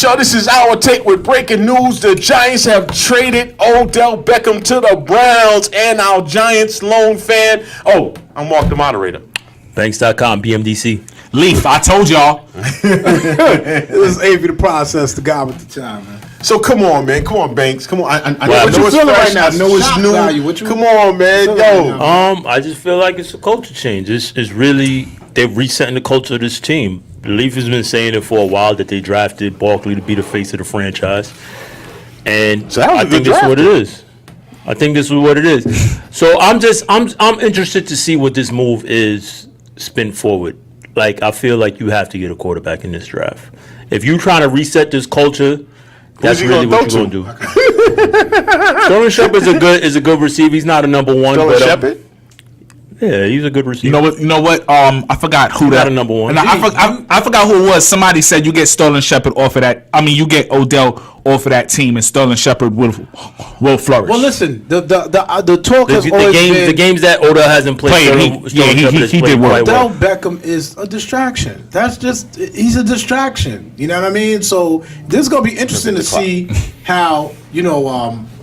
Y'all, this is Our Take with breaking news. The Giants have traded Odell Beckham to the Browns, and our Giants lone fan. Oh, I'm Marc, the moderator. Banks.com, BMDC. Leaf, I told y'all. This is Avery, the process, the guy with the time, man. So come on, man. Come on, Banks. Come on. I know what you it's feeling fresh. right now? I know it's new. Value. Come on, man. Yo. I just feel like it's a culture change. It's really, they're resetting the culture of this team. The Leaf has been saying it for a while that they drafted Barkley to be the face of the franchise. And So that was I a good think this is draft, what it is. I think this is what it is. So I'm interested to see what this move is spin forward. Like, I feel like you have to get a quarterback in this draft. If you're trying to reset this culture, that's really what you're going to do. Sterling Shepard is a good receiver. He's not a number one. Sterling Shepard? Yeah, he's a good receiver. You know what? I forgot who that. Not a number one. And I forgot who it was. Somebody said you get Sterling Shepard off of that. I mean, you get Odell off of that team, and Sterling Shepard will flourish. Well, listen, the talk has always been the games that Odell hasn't played. He did well. Odell Beckham is a distraction. He's a distraction. You know what I mean? So this is gonna be interesting to see how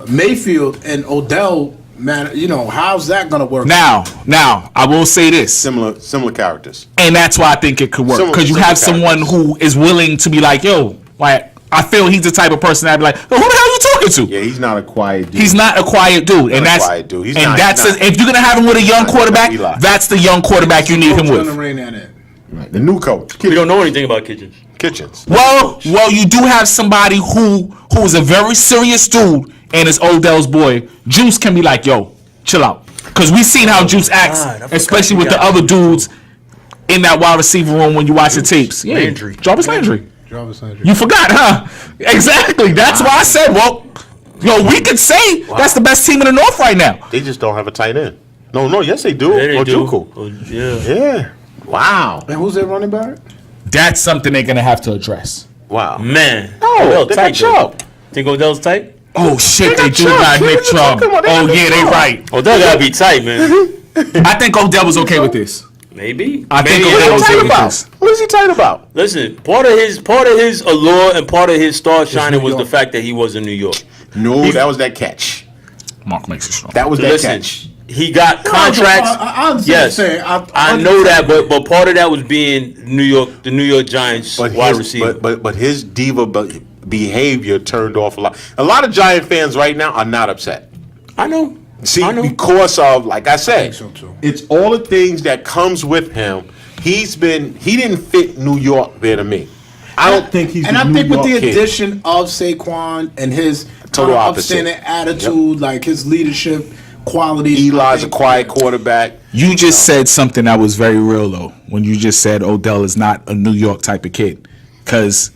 Mayfield and Odell. Man, how's that gonna work? Now, I will say this: Similar characters, and that's why I think it could work because you have someone who is willing to be like, "Yo, like I feel he's the type of person that'd be like, who the hell are you talking to?" Yeah, he's not a quiet dude. He's not a quiet dude, and that's quiet dude. If you're gonna have him with a young quarterback, that's the young quarterback you need him with. Right. The new coach. We don't know anything about Kitchens. Well, you do have somebody who's a very serious dude, and is Odell's boy. Juice can be like, "Yo, chill out," because we've seen how Juice acts, especially with the other dudes in that wide receiver room when you watch the tapes. Yeah, Landry. Jarvis Landry. You forgot, huh? Exactly. That's why I said, we could say that's the best team in the North right now. They just don't have a tight end. No, yes they do. Yeah, they do. Yeah. Wow. And who's their running back? That's something they're gonna have to address. Wow. Man. No, they got Chubb. Think Odell's tight? Oh shit, they do got Nick Chubb. Oh yeah, they right. Odell gotta be tight, man. I think Odell was okay with this. Maybe. I think Odell was okay with this. What is he tight about? Listen, part of his allure and part of his star shining was the fact that he was in New York. No, that was that catch. Marc makes it strong. That was that catch. He got contracts. Yes, I know that, but part of that was being the New York Giants wide receiver. But his diva behavior turned off a lot. A lot of Giant fans right now are not upset. I know. Because of, like I said, I think so too. It's all the things that comes with him. He didn't fit New York there to me. I don't think he's. And I think New with York the kid. addition of Saquon and his Total opposite. upstanding attitude, like his leadership qualities. Eli's a quiet quarterback. You just said something that was very real though when you just said Odell is not a New York type of kid, because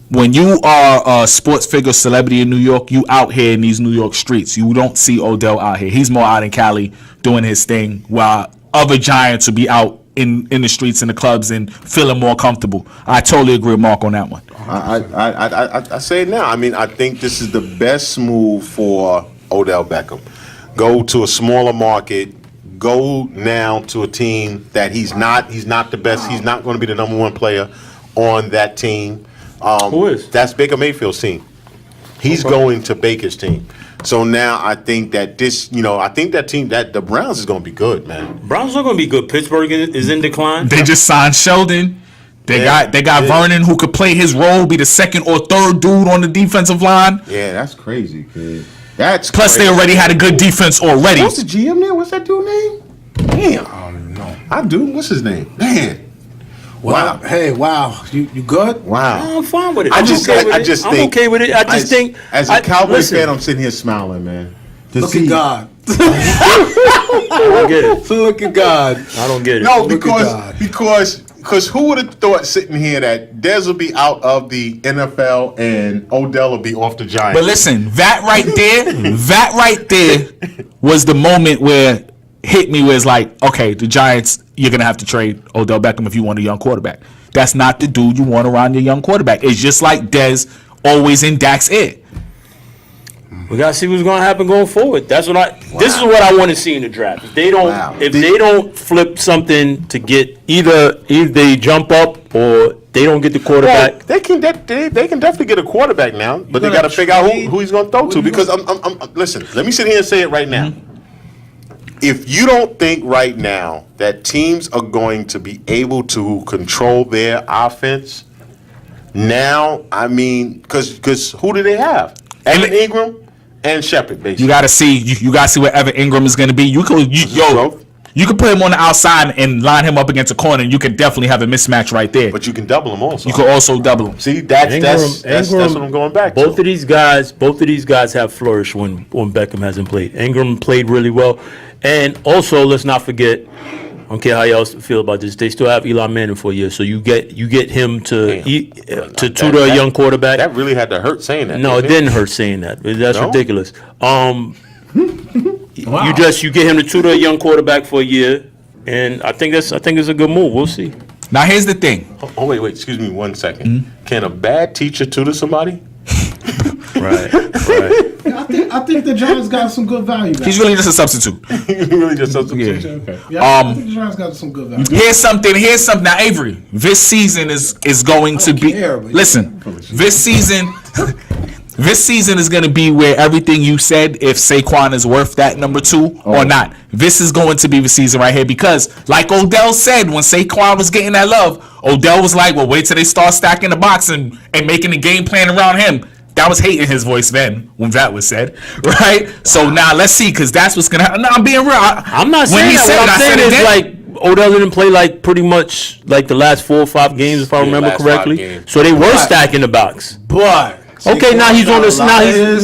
when you are a sports figure celebrity in New York, you out here in these New York streets. You don't see Odell out here. He's more out in Cali doing his thing, while other Giants will be out in the streets and the clubs and feeling more comfortable. I totally agree with Marc on that one. I say it now. I mean, I think this is the best move for Odell Beckham. Go to a smaller market. Go now to a team that he's not the best. He's not going to be the number one player on that team. Who is? That's Baker Mayfield's team. He's going to Baker's team. So now I think that the Browns is going to be good, man. Browns are going to be good. Pittsburgh is in decline. They just signed Sheldon. They got Vernon, who could play his role, be the second or third dude on the defensive line. Yeah, that's crazy, kid. Plus, they already had a good defense already. What's the GM there? What's that dude name? Damn. I don't even know. I do. What's his name? Man. Wow. Hey, wow. You good? Wow. I'm fine with it. I'm okay with it. I just think as a Cowboys fan, I'm sitting here smiling, man. Look at God. I don't get it. Look at God. I don't get it. No, because who would have thought sitting here that Dez will be out of the NFL and Odell will be off the Giants? But listen, that right there was the moment where hit me, where it's like, okay, the Giants, you're going to have to trade Odell Beckham if you want a young quarterback. That's not the dude you want around your young quarterback. It's just like Dez always in Dak's ear. We gotta see what's gonna happen going forward. This is what I want to see in the draft. If they don't flip something to get either they jump up or they don't get the quarterback. Well, they can definitely get a quarterback now, but they got to figure out who he's going to throw to. Because listen, let me sit here and say it right now. If you don't think right now that teams are going to be able to control their offense, now, I mean, because who do they have? Evan Ingram and Shepard, basically. You gotta see. You gotta see where Evan Ingram is gonna be. You could put him on the outside and line him up against a corner, and you could definitely have a mismatch right there. But you can double him also. You could also double him. See, that's what I'm going back to. Both of these guys have flourished when Beckham hasn't played. Ingram played really well, and also let's not forget. I don't care how y'all feel about this. They still have Eli Manning for a year, so you get him to tutor a young quarterback. That really had to hurt saying that. No, it didn't hurt saying that. That's ridiculous. Wow. You get him to tutor a young quarterback for a year, and I think it's a good move. We'll see. Now here's the thing. Oh wait, excuse me 1 second. Can a bad teacher tutor somebody? Right. I think the Giants got some good value back. He's really just a substitute. Really just substitution. Yeah. Okay. Yeah, I think the Giants got some good value. Here's something. Now, Avery, this season is going to be. Listen, this season is going to be where everything you said, if Saquon is worth that number 2 or not. This is going to be the season right here because, like Odell said, when Saquon was getting that love, Odell was like, well, wait till they start stacking the box and making the game plan around him. That was hate in his voice then when that was said, right? So now let's see, because that's what's going to happen. No, I'm being real. I'm not saying that. What I'm saying is, like, Odell didn't play, like, pretty much, like, the last 4 or 5 games, if I remember correctly. So they were stacking the box. But okay, now he's on the scouting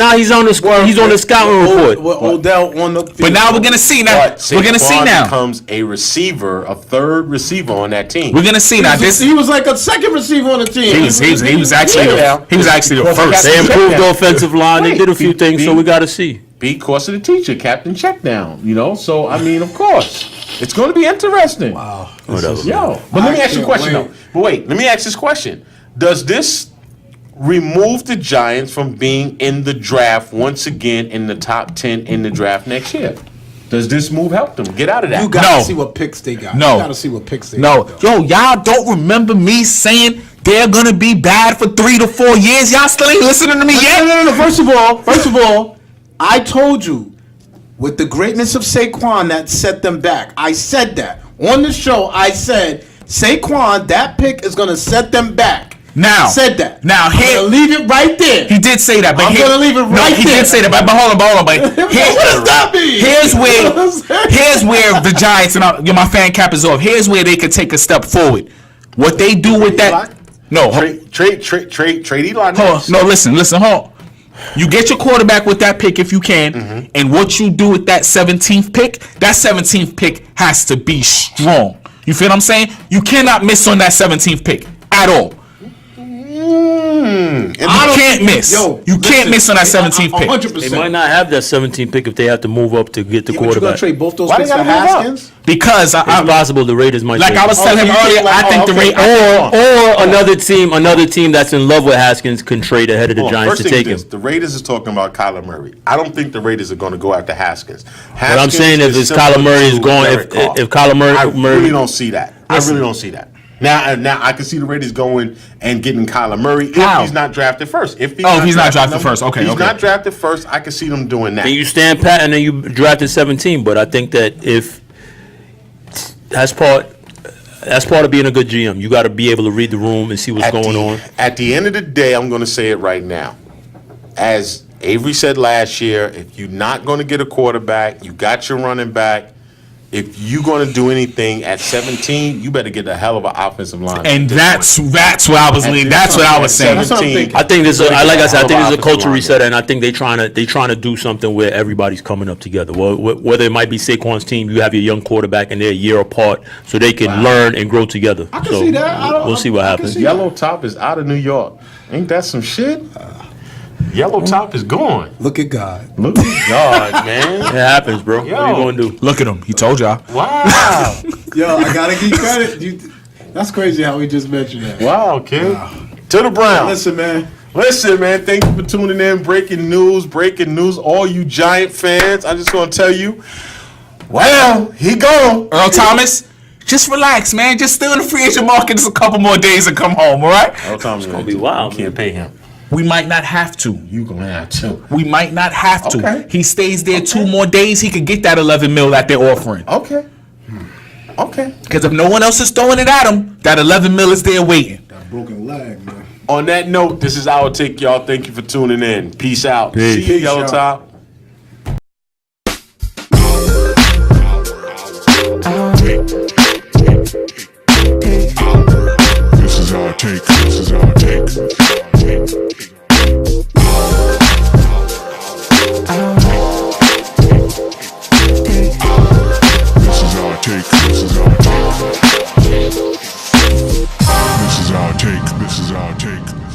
report. Odell on the field. But now we're gonna see now. We're gonna see now. Becomes a receiver, a third receiver on that team. We're gonna see now. He was like a second receiver on the team. He was actually the first. They improved the offensive line. They did a few things, so we got to see. Because of the teacher, Captain Checkdown. So I mean, of course, it's going to be interesting. Wow. But let me ask you a question though. But wait, let me ask this question: does this remove the Giants from being in the draft once again in the top 10 in the draft next year? Does this move help them get out of that? You got to see what picks they got. No. You got to see what picks they got. Yo, y'all don't remember me saying they're going to be bad for 3 to 4 years? Y'all still ain't listening to me yet? No. First of all, I told you with the greatness of Saquon that set them back. I said that. On the show, I said, Saquon, that pick is going to set them back. Now, said that. Now, I'm gonna leave it right there. He did say that, but I'm gonna leave it right there. He did say that, but hold on. But what does that mean? Here's where the Giants and my fan cap is off. Here's where they could take a step forward. What they do with that? No, trade Eli. Listen, hold on. You get your quarterback with that pick if you can, and what you do with that 17th pick, that 17th pick has to be strong. You feel what I'm saying? You cannot miss on that 17th pick at all. You can't miss. You can't miss on that 17th pick. 100%. They might not have that 17th pick if they have to move up to get the quarterback. You're going to trade both those picks for Haskins? Because it's possible the Raiders might. Like I was telling him earlier, I think the Raiders or another team that's in love with Haskins can trade ahead of the Giants to take him. The Raiders is talking about Kyler Murray. I don't think the Raiders are going to go after Haskins. But I'm saying if Kyler Murray is going, if Kyler Murray, I really don't see that. I really don't see that. Now I can see the Raiders going and getting Kyler Murray if he's not drafted first. If he's not drafted first, okay. He's not drafted first. I can see them doing that. Then you stand pat, and then you drafted 17. But I think that if that's part of being a good GM, you got to be able to read the room and see what's going on. At the end of the day, I'm going to say it right now. As Avery said last year, if you're not going to get a quarterback, you got your running back. If you're going to do anything at 17, you better get a hell of an offensive line. And that's what I was leaning. That's what I was saying. I think this, like I said, I think it's a culture reset, and I think they trying to do something where everybody's coming up together. Whether it might be Saquon's team, you have your young quarterback, and they're a year apart, so they can learn and grow together. I can see that. We'll see what happens. Yellow Top is out of New York. Ain't that some shit? Yellow Top is gone. Look at God. Look at God, man. It happens, bro. What are you going to do? Look at him. He told y'all. Wow. Yo, I got to give credit. That's crazy how we just mentioned that. Wow, kid. Wow. To the Browns. Listen, man. Listen, man, thank you for tuning in. Breaking news. All you Giant fans, I just want to tell you, well, he gone. Earl Thomas, just relax, man. Just stay in the free agent market just a couple more days and come home, all right? Earl Thomas Gonna be wild. You can't pay him. We might not have to. You gonna have to. We might not have to. Okay. He stays there 2 more days, he could get that 11 mil that they're offering. Okay. Okay. Because if no one else is throwing it at him, that 11 mil is there waiting. That broken leg, man. On that note, this is our take, y'all. Thank you for tuning in. Peace out. Peace. See you, Yellow Peace Top. This is our take. This is our take. This is our take. This is our take. This is our take. This is our take.